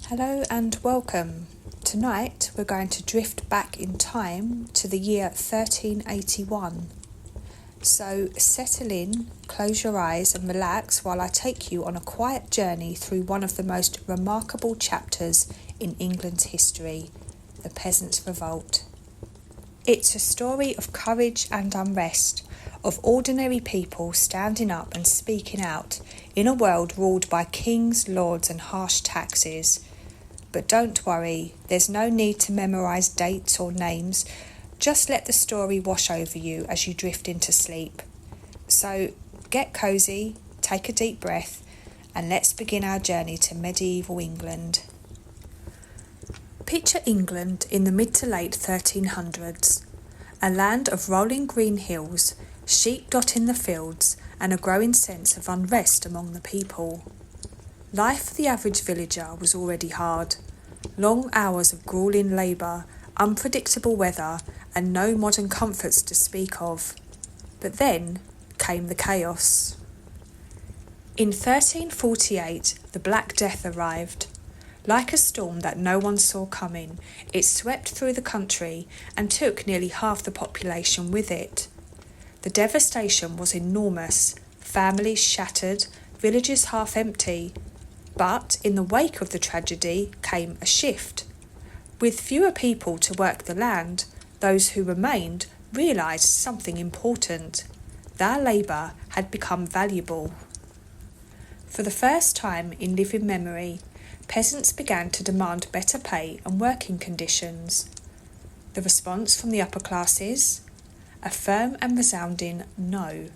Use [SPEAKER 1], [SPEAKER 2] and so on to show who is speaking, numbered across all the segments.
[SPEAKER 1] Hello and welcome. Tonight we're going to drift back in time to the year 1381. So settle in, close your eyes and relax while I take you on a quiet journey through one of the most remarkable chapters in England's history, the Peasants Revolt. It's a story of courage and unrest, of ordinary people standing up and speaking out in a world ruled by kings, lords and harsh taxes. But don't worry, there's no need to memorise dates or names. Just let the story wash over you as you drift into sleep. So get cosy, take a deep breath, and let's begin our journey to medieval England. Picture England in the mid to late 1300s, a land of rolling green hills, sheep dotting the fields, and a growing sense of unrest among the people. Life for the average villager was already hard. Long hours of gruelling labour, unpredictable weather, and no modern comforts to speak of. But then came the chaos. In 1348, the Black Death arrived. Like a storm that no one saw coming, it swept through the country and took nearly half the population with it. The devastation was enormous, families shattered, villages half empty. But in the wake of the tragedy came a shift. With fewer people to work the land, those who remained realised something important. Their labour had become valuable. For the first time in living memory, peasants began to demand better pay and working conditions. The response from the upper classes? A firm and resounding no.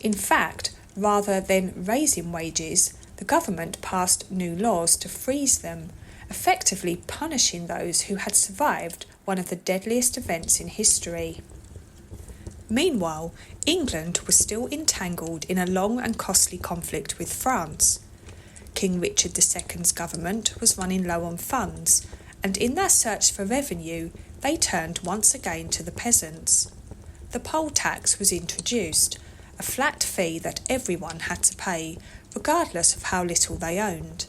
[SPEAKER 1] In fact, rather than raising wages, the government passed new laws to freeze them, effectively punishing those who had survived one of the deadliest events in history. Meanwhile, England was still entangled in a long and costly conflict with France. King Richard II's government was running low on funds, and in their search for revenue, they turned once again to the peasants. The poll tax was introduced, a flat fee that everyone had to pay, regardless of how little they owned.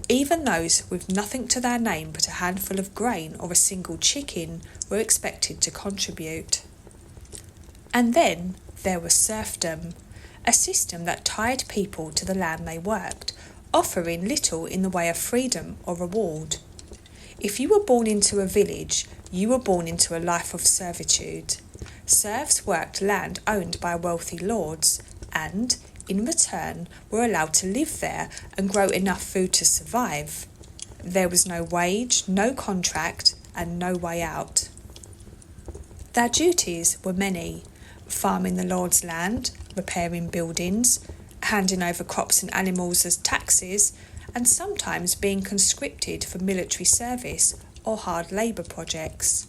[SPEAKER 1] Even those with nothing to their name but a handful of grain or a single chicken were expected to contribute. And then there was serfdom, a system that tied people to the land they worked, offering little in the way of freedom or reward. If you were born into a village, you were born into a life of servitude. Serfs worked land owned by wealthy lords and, in return, were allowed to live there and grow enough food to survive. There was no wage, no contract, and no way out. Their duties were many: farming the lord's land, repairing buildings, handing over crops and animals as taxes, and sometimes being conscripted for military service or hard labour projects.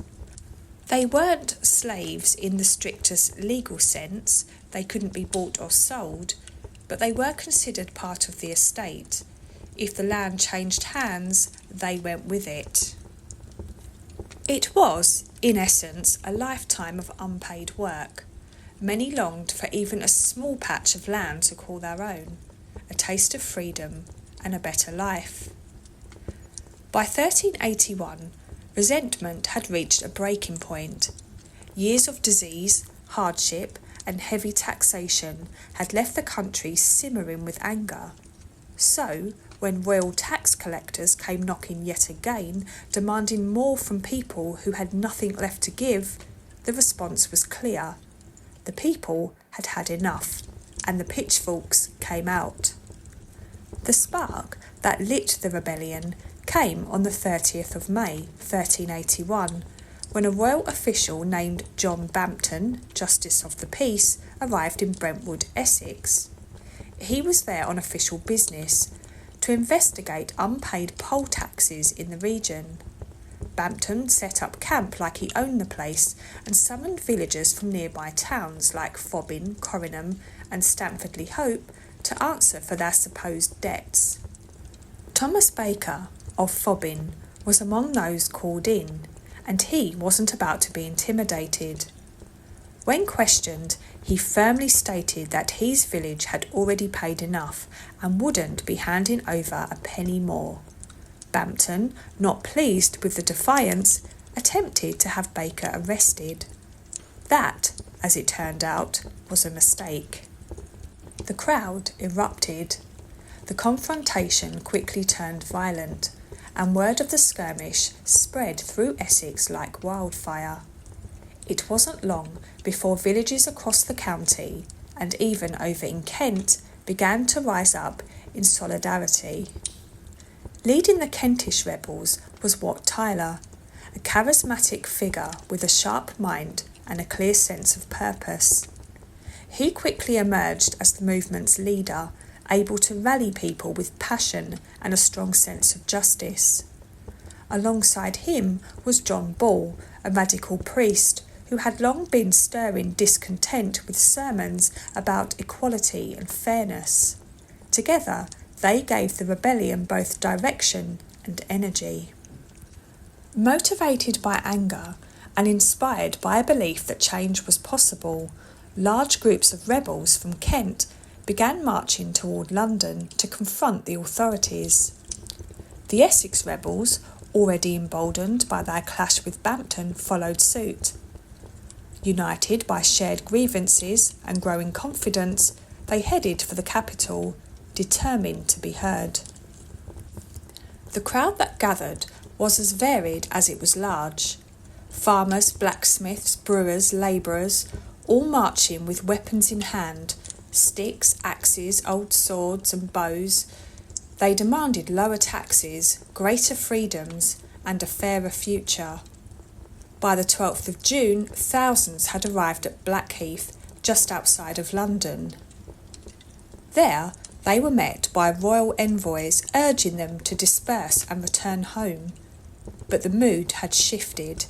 [SPEAKER 1] They weren't slaves in the strictest legal sense, they couldn't be bought or sold, but they were considered part of the estate. If the land changed hands, they went with it. It was, in essence, a lifetime of unpaid work. Many longed for even a small patch of land to call their own, a taste of freedom and a better life. By 1381, resentment had reached a breaking point. Years of disease, hardship, and heavy taxation had left the country simmering with anger. So, when royal tax collectors came knocking yet again, demanding more from people who had nothing left to give, the response was clear. The people had had enough, and the pitchforks came out. The spark that lit the rebellion came on the 30th of May, 1381, when a royal official named John Bampton, Justice of the Peace, arrived in Brentwood, Essex. He was there on official business, to investigate unpaid poll taxes in the region. Bampton set up camp like he owned the place and summoned villagers from nearby towns like Fobbin, Corringham and Stamford-le-Hope to answer for their supposed debts. Thomas Baker of Fobbin was among those called in, and he wasn't about to be intimidated. When questioned, he firmly stated that his village had already paid enough and wouldn't be handing over a penny more. Bampton, not pleased with the defiance, attempted to have Baker arrested. That, as it turned out, was a mistake. The crowd erupted. The confrontation quickly turned violent, and word of the skirmish spread through Essex like wildfire. It wasn't long before villages across the county, and even over in Kent, began to rise up in solidarity. Leading the Kentish rebels was Wat Tyler, a charismatic figure with a sharp mind and a clear sense of purpose. He quickly emerged as the movement's leader, able to rally people with passion and a strong sense of justice. Alongside him was John Ball, a radical priest who had long been stirring discontent with sermons about equality and fairness. Together, they gave the rebellion both direction and energy. Motivated by anger and inspired by a belief that change was possible, large groups of rebels from Kent began marching toward London to confront the authorities. The Essex rebels, already emboldened by their clash with Bampton, followed suit. United by shared grievances and growing confidence, they headed for the capital, determined to be heard. The crowd that gathered was as varied as it was large. Farmers, blacksmiths, brewers, labourers, all marching with weapons in hand, sticks, axes, old swords and bows. They demanded lower taxes, greater freedoms and a fairer future. By the 12th of June, thousands had arrived at Blackheath, just outside of London. There, they were met by royal envoys urging them to disperse and return home. But the mood had shifted.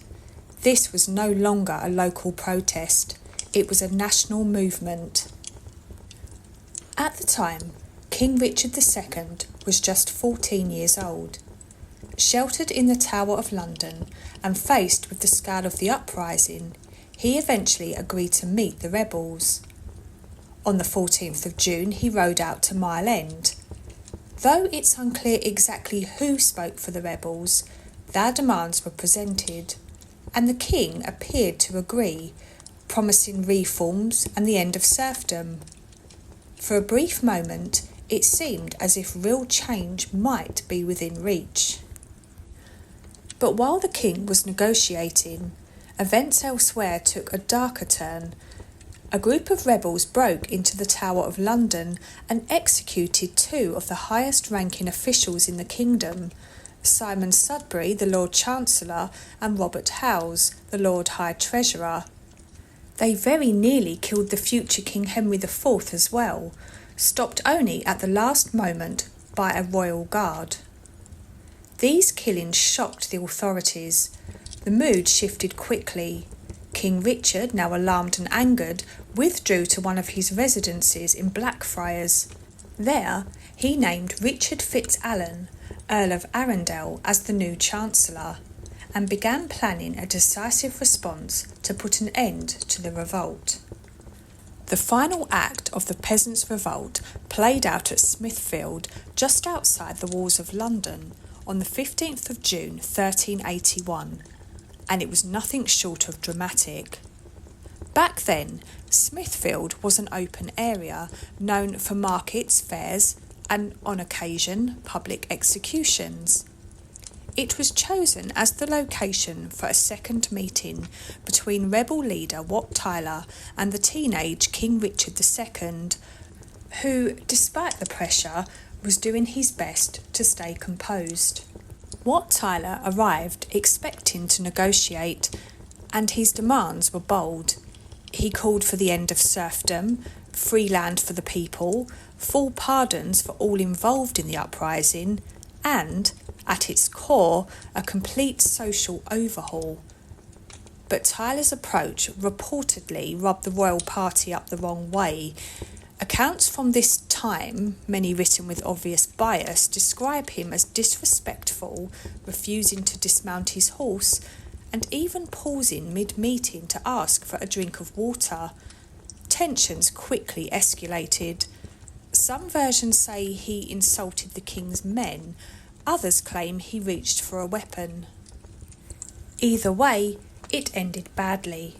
[SPEAKER 1] This was no longer a local protest, it was a national movement. At the time, King Richard II was just 14 years old. Sheltered in the Tower of London and faced with the scale of the uprising, he eventually agreed to meet the rebels. On the 14th of June, he rode out to Mile End. Though it's unclear exactly who spoke for the rebels, their demands were presented, and the king appeared to agree, promising reforms and the end of serfdom. For a brief moment, it seemed as if real change might be within reach. But while the king was negotiating, events elsewhere took a darker turn. A group of rebels broke into the Tower of London and executed two of the highest-ranking officials in the kingdom, Simon Sudbury, the Lord Chancellor, and Robert Howes, the Lord High Treasurer. They very nearly killed the future King Henry IV as well, stopped only at the last moment by a royal guard. These killings shocked the authorities. The mood shifted quickly. King Richard, now alarmed and angered, withdrew to one of his residences in Blackfriars. There, he named Richard FitzAlan, Earl of Arundel, as the new Chancellor, and began planning a decisive response to put an end to the revolt. The final act of the Peasants Revolt played out at Smithfield, just outside the walls of London, on the 15th of June 1381, and it was nothing short of dramatic. Back then, Smithfield was an open area known for markets, fairs, and, on occasion, public executions. It was chosen as the location for a second meeting between rebel leader Wat Tyler and the teenage King Richard II, who, despite the pressure, was doing his best to stay composed. Wat Tyler arrived expecting to negotiate, and his demands were bold. He called for the end of serfdom, free land for the people, full pardons for all involved in the uprising, and, at its core, a complete social overhaul. But Tyler's approach reportedly rubbed the royal party up the wrong way. Accounts from this time, many written with obvious bias, describe him as disrespectful, refusing to dismount his horse, and even pausing mid-meeting to ask for a drink of water. Tensions quickly escalated. Some versions say he insulted the king's men, Others claim he reached for a weapon. Either way, it ended badly.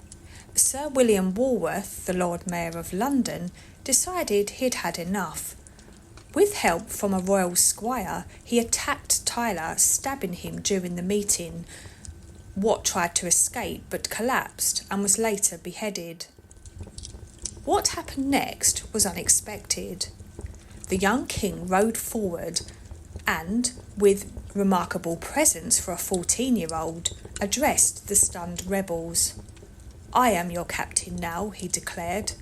[SPEAKER 1] Sir William Walworth, the Lord Mayor of London, decided he'd had enough. With help from a royal squire, he attacked Tyler, stabbing him during the meeting. Watt tried to escape but collapsed and was later beheaded. What happened next was unexpected. The young king rode forward and, with remarkable presence for a 14-year-old, addressed the stunned rebels. "I am your captain now," he declared.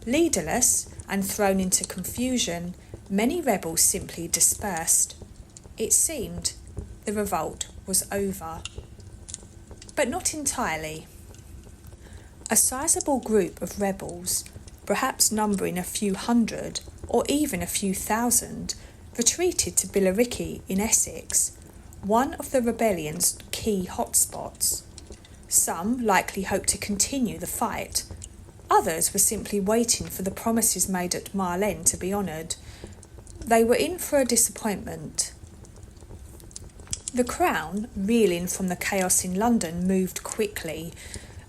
[SPEAKER 1] Leaderless and thrown into confusion, many rebels simply dispersed. It seemed the revolt was over. But not entirely. A sizable group of rebels, perhaps numbering a few hundred or even a few thousand, retreated to Billericay in Essex, one of the rebellion's key hotspots. Some likely hoped to continue the fight. Others were simply waiting for the promises made at Mile End to be honoured. They were in for a disappointment. The Crown, reeling from the chaos in London, moved quickly.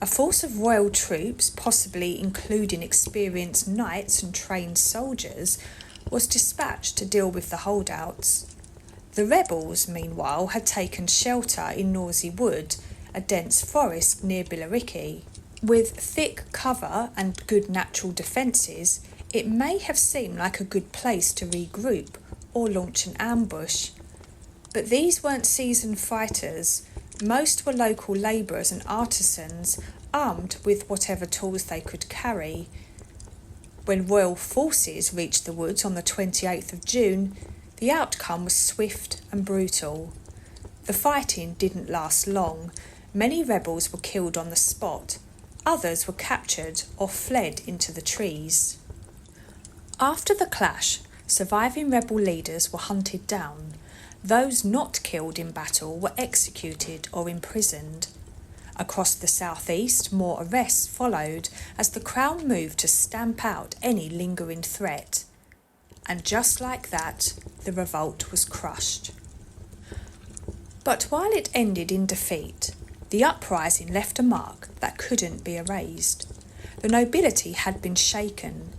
[SPEAKER 1] A force of royal troops, possibly including experienced knights and trained soldiers, was dispatched to deal with the holdouts. The rebels, meanwhile, had taken shelter in Norsey Wood, a dense forest near Billericay. With thick cover and good natural defences, it may have seemed like a good place to regroup or launch an ambush. But these weren't seasoned fighters. Most were local labourers and artisans, armed with whatever tools they could carry. When royal forces reached the woods on the 28th of June, the outcome was swift and brutal. The fighting didn't last long. Many rebels were killed on the spot. Others were captured or fled into the trees. After the clash, surviving rebel leaders were hunted down. Those not killed in battle were executed or imprisoned. Across the southeast, more arrests followed as the Crown moved to stamp out any lingering threat. And just like that, the revolt was crushed. But while it ended in defeat, the uprising left a mark that couldn't be erased. The nobility had been shaken.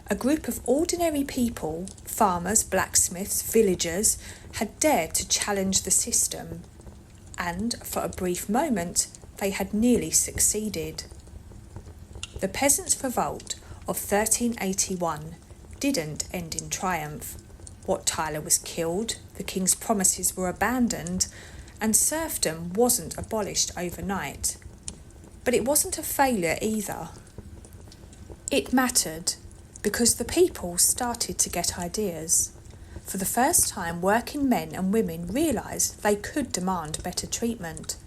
[SPEAKER 1] A group of ordinary people, farmers, blacksmiths, villagers, had dared to challenge the system, and for a brief moment they had nearly succeeded. The Peasants' Revolt of 1381 didn't end in triumph. Wat Tyler was killed, the king's promises were abandoned, and serfdom wasn't abolished overnight. But it wasn't a failure either. It mattered because the people started to get ideas. For the first time, working men and women realised they could demand better treatment.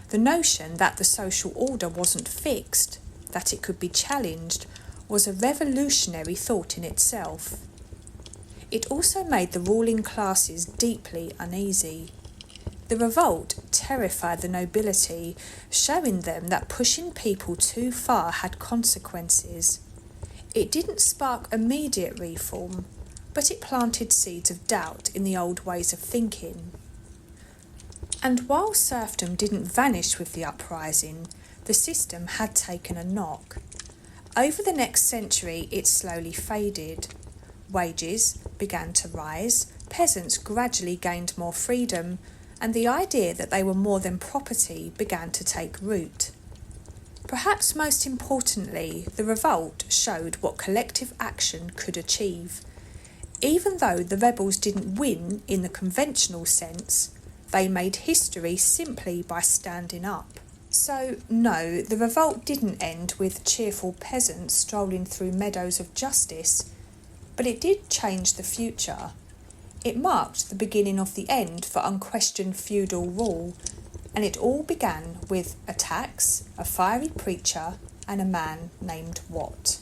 [SPEAKER 1] The notion that the social order wasn't fixed, that it could be challenged, was a revolutionary thought in itself. It also made the ruling classes deeply uneasy. The revolt terrified the nobility, showing them that pushing people too far had consequences. It didn't spark immediate reform, but it planted seeds of doubt in the old ways of thinking. And while serfdom didn't vanish with the uprising, the system had taken a knock. Over the next century, it slowly faded. Wages began to rise, peasants gradually gained more freedom, and the idea that they were more than property began to take root. Perhaps most importantly, the revolt showed what collective action could achieve. Even though the rebels didn't win in the conventional sense, they made history simply by standing up. So, no, the revolt didn't end with cheerful peasants strolling through meadows of justice, but it did change the future. It marked the beginning of the end for unquestioned feudal rule, and it all began with a tax, a fiery preacher, and a man named Watt.